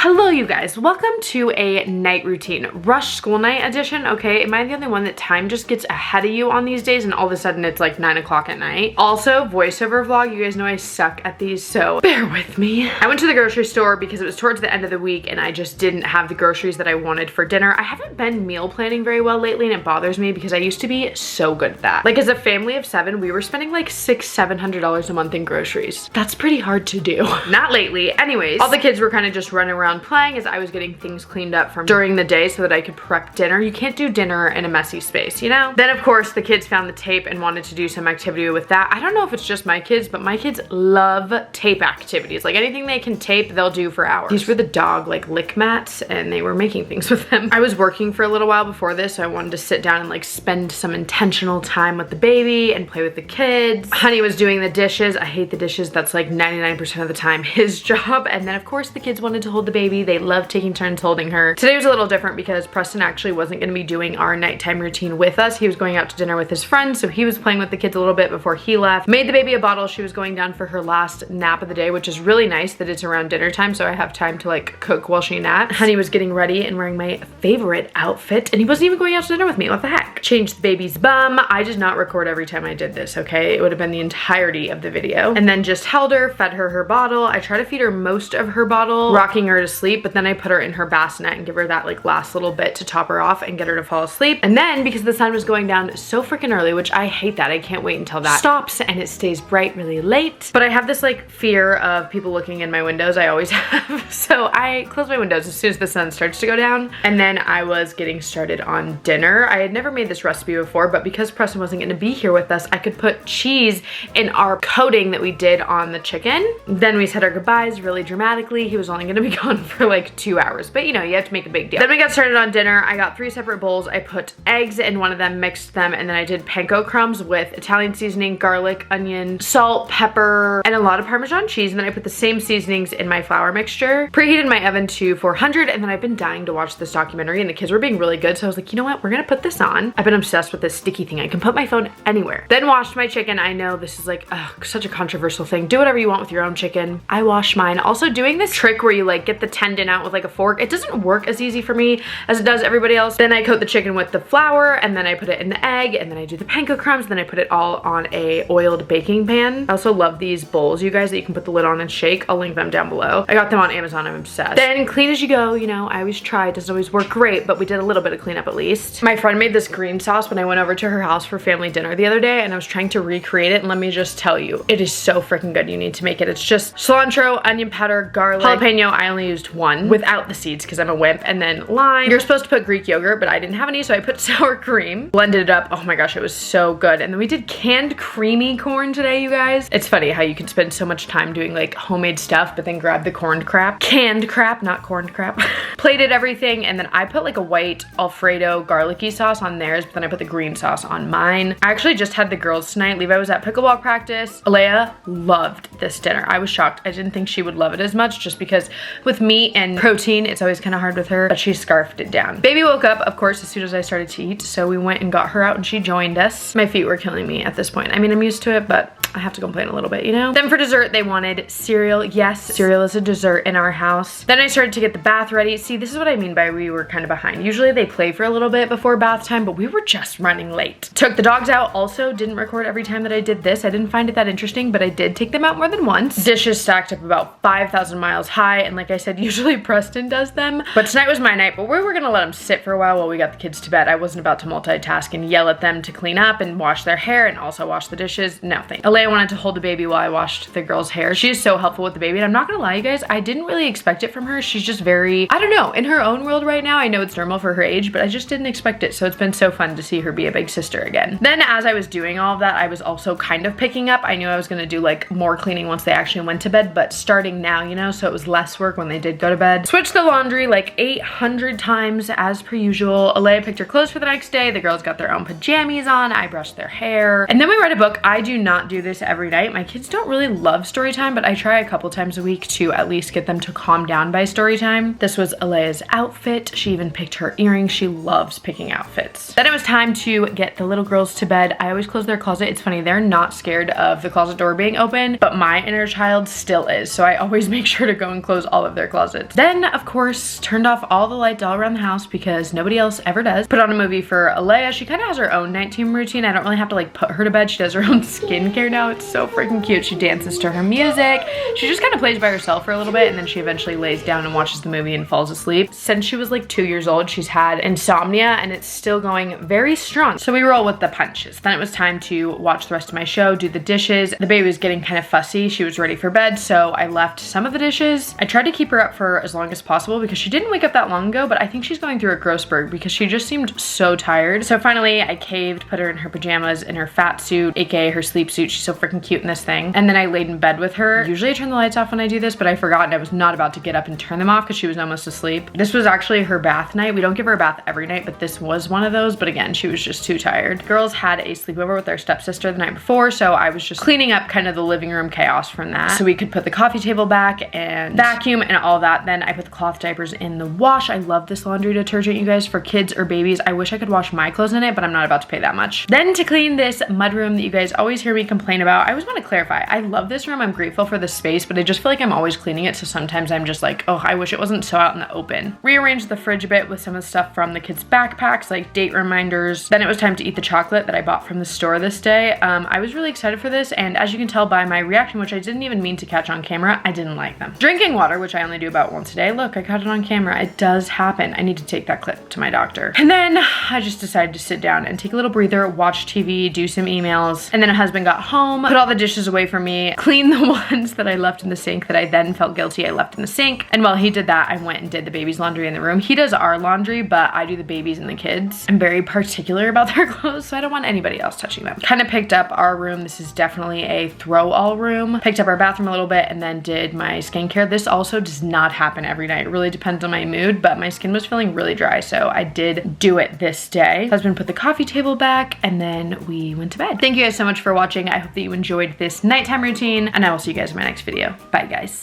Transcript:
Hello you guys, welcome to a night routine. Rush school night edition, okay? Am I the only one that time just gets ahead of you on these days and all of a sudden it's like 9 o'clock at night? Also, voiceover vlog, you guys know I suck at these, so bear with me. I went to the grocery store because it was towards the end of the week and I just didn't have the groceries that I wanted for dinner. I haven't been meal planning very well lately and it bothers me because I used to be so good at that. Like as a family of 7, we were spending like $600-700 a month in groceries. That's pretty hard to do. Not lately. Anyways, all the kids were kind of just running around playing as I was getting things cleaned up from during the day so that I could prep dinner. You can't do dinner in a messy space, you know? Then of course the kids found the tape and wanted to do some activity with that. I don't know if it's just my kids, but my kids love tape activities. Like anything they can tape, they'll do for hours. These were the dog like lick mats and they were making things with them. I was working for a little while before this, so I wanted to sit down and like spend some intentional time with the baby and play with the kids. Honey was doing the dishes. I hate the dishes. That's like 99% of the time his job. And then of course the kids wanted to hold the baby. They love taking turns holding her. Today was a little different because Preston actually wasn't going to be doing our nighttime routine with us. He was going out to dinner with his friends, so he was playing with the kids a little bit before he left. Made the baby a bottle. She was going down for her last nap of the day, which is really nice that it's around dinner time, so I have time to like cook while she naps. Honey was getting ready and wearing my favorite outfit, and he wasn't even going out to dinner with me. What the heck? Changed the baby's bum. I did not record every time I did this, okay? It would have been the entirety of the video. And then just held her, fed her her bottle. I try to feed her most of her bottle, rocking her to sleep, but then I put her in her bassinet and give her that like last little bit to top her off and get her to fall asleep. And then because the sun was going down so freaking early, which I hate that, I can't wait until that stops and it stays bright really late. But I have this like fear of people looking in my windows. I always have. So I close my windows as soon as the sun starts to go down. And then I was getting started on dinner. I had never made this recipe before, but because Preston wasn't going to be here with us, I could put cheese in our coating that we did on the chicken. Then we said our goodbyes really dramatically. He was only going to be gone for like 2 hours, but you know, you have to make a big deal. Then we got started on dinner. I got 3 separate bowls. I put eggs in one of them, mixed them, and then I did panko crumbs with Italian seasoning, garlic, onion, salt, pepper, and a lot of Parmesan cheese. And then I put the same seasonings in my flour mixture. Preheated my oven to 400, and then I've been dying to watch this documentary, and the kids were being really good, so I was like, you know what? We're gonna put this on. I've been obsessed with this sticky thing. I can put my phone anywhere. Then washed my chicken. I know this is like, such a controversial thing. Do whatever you want with your own chicken. I wash mine. Also doing this trick where you like get the tendon out with like a fork, it doesn't work as easy for me as it does everybody else. Then I coat the chicken with the flour, and then I put it in the egg, and then I do the panko crumbs, then I put it all on a oiled baking pan. I also love these bowls, you guys, that you can put the lid on and shake. I'll link them down below. I got them on Amazon. I'm obsessed. Then clean as you go, you know, I always try. It doesn't always work great, but we did a little bit of cleanup at least. My friend made this green sauce when I went over to her house for family dinner the other day, and I was trying to recreate it, and let me just tell you, it is so freaking good. You need to make it. It's just cilantro, onion powder, garlic, jalapeno. I only used 1 without the seeds because I'm a wimp, and then lime. You're supposed to put Greek yogurt, but I didn't have any, so I put sour cream. Blended it up. Oh my gosh, it was so good. And then we did canned creamy corn today, you guys. It's funny how you can spend so much time doing like homemade stuff, but then grab the corned crap. Canned crap, not corned crap. Plated everything, and then I put like a white Alfredo garlicky sauce on theirs, but then I put the green sauce on mine. I actually just had the girls tonight. Levi was at pickleball practice. Alea loved this dinner. I was shocked. I didn't think she would love it as much just because with meat and protein, it's always kind of hard with her, but she scarfed it down. Baby woke up, of course, as soon as I started to eat, so we went and got her out and she joined us. My feet were killing me at this point. I mean, I'm used to it, but I have to complain a little bit, you know? Then for dessert, they wanted cereal. Yes, cereal is a dessert in our house. Then I started to get the bath ready. See, this is what I mean by we were kind of behind. Usually they play for a little bit before bath time, but we were just running late. Took the dogs out. Also didn't record every time that I did this. I didn't find it that interesting, but I did take them out more than once. Dishes stacked up about 5,000 miles high, and like I said, usually Preston does them, but tonight was my night, but we were gonna let them sit for a while we got the kids to bed. I wasn't about to multitask and yell at them to clean up and wash their hair and also wash the dishes. No thanks. Alea wanted to hold the baby while I washed the girl's hair. She is so helpful with the baby, and I'm not gonna lie, you guys, I didn't really expect it from her. She's just very, I don't know, in her own world right now. I know it's normal for her age, but I just didn't expect it, so it's been so fun to see her be a big sister again. Then as I was doing all of that, I was also kind of picking up. I knew I was gonna do like more cleaning once they actually went to bed, but starting now, you know, so it was less work when they did go to bed. Switched the laundry like 800 times as per usual. Alea picked her clothes for the next day. The girls got their own pajamas on. I brushed their hair. And then we read a book. I do not do this this every night. My kids don't really love story time, but I try a couple times a week to at least get them to calm down by story time. This was Alea's outfit. She even picked her earrings. She loves picking outfits. Then it was time to get the little girls to bed. I always close their closet. It's funny, they're not scared of the closet door being open, but my inner child still is. So I always make sure to go and close all of their closets. Then, of course, turned off all the lights all around the house because nobody else ever does. Put on a movie for Alea. She kind of has her own nighttime routine. I don't really have to like put her to bed. She does her own skincare now. It's so freaking cute. She dances to her music. She just kind of plays by herself for a little bit, and then she eventually lays down and watches the movie and falls asleep. Since she was like 2 years old, she's had insomnia, and it's still going very strong. So we roll with the punches. Then it was time to watch the rest of my show, do the dishes. The baby was getting kind of fussy. She was ready for bed, so I left some of the dishes. I tried to keep her up for as long as possible because she didn't wake up that long ago, but I think she's going through a growth spurt because she just seemed so tired. So finally I caved, put her in her pajamas, in her fat suit, aka her sleep suit. She's so freaking cute in this thing. And then I laid in bed with her. Usually I turn the lights off when I do this, but I forgot and I was not about to get up and turn them off because she was almost asleep. This was actually her bath night. We don't give her a bath every night, but this was one of those. But again, she was just too tired. Girls had a sleepover with their stepsister the night before, so I was just cleaning up kind of the living room chaos from that so we could put the coffee table back and vacuum and all that. Then I put the cloth diapers in the wash. I love this laundry detergent, you guys, for kids or babies. I wish I could wash my clothes in it, but I'm not about to pay that much. Then to clean this mudroom that you guys always hear me complain about, I always want to clarify, I love this room. I'm grateful for the space, but I just feel like I'm always cleaning it, so sometimes I'm just like, oh, I wish it wasn't so out in the open. Rearranged the fridge a bit with some of the stuff from the kids' backpacks, like date reminders. Then it was time to eat the chocolate that I bought from the store this day. I was really excited for this, and as you can tell by my reaction, which I didn't even mean to catch on camera, I didn't like them. Drinking water, which I only do about once a day. Look, I caught it on camera. It does happen. I need to take that clip to my doctor. And then I just decided to sit down and take a little breather, watch TV, do some emails. And then a husband got home, put all the dishes away for me, cleaned the ones that I left in the sink that I then felt guilty I left in the sink. And while he did that, I went and did the baby's laundry in the room. He does our laundry, but I do the baby's and the kids. I'm very particular about their clothes, so I don't want anybody else touching them. Kind of picked up our room. This is definitely a throw all room. Picked up our bathroom a little bit and then did my skincare. This also does not happen every night. It really depends on my mood, but my skin was feeling really dry, so I did do it this day. Husband put the coffee table back and then we went to bed. Thank you guys so much for watching. I hope that you enjoyed this nighttime routine, and I will see you guys in my next video. Bye guys.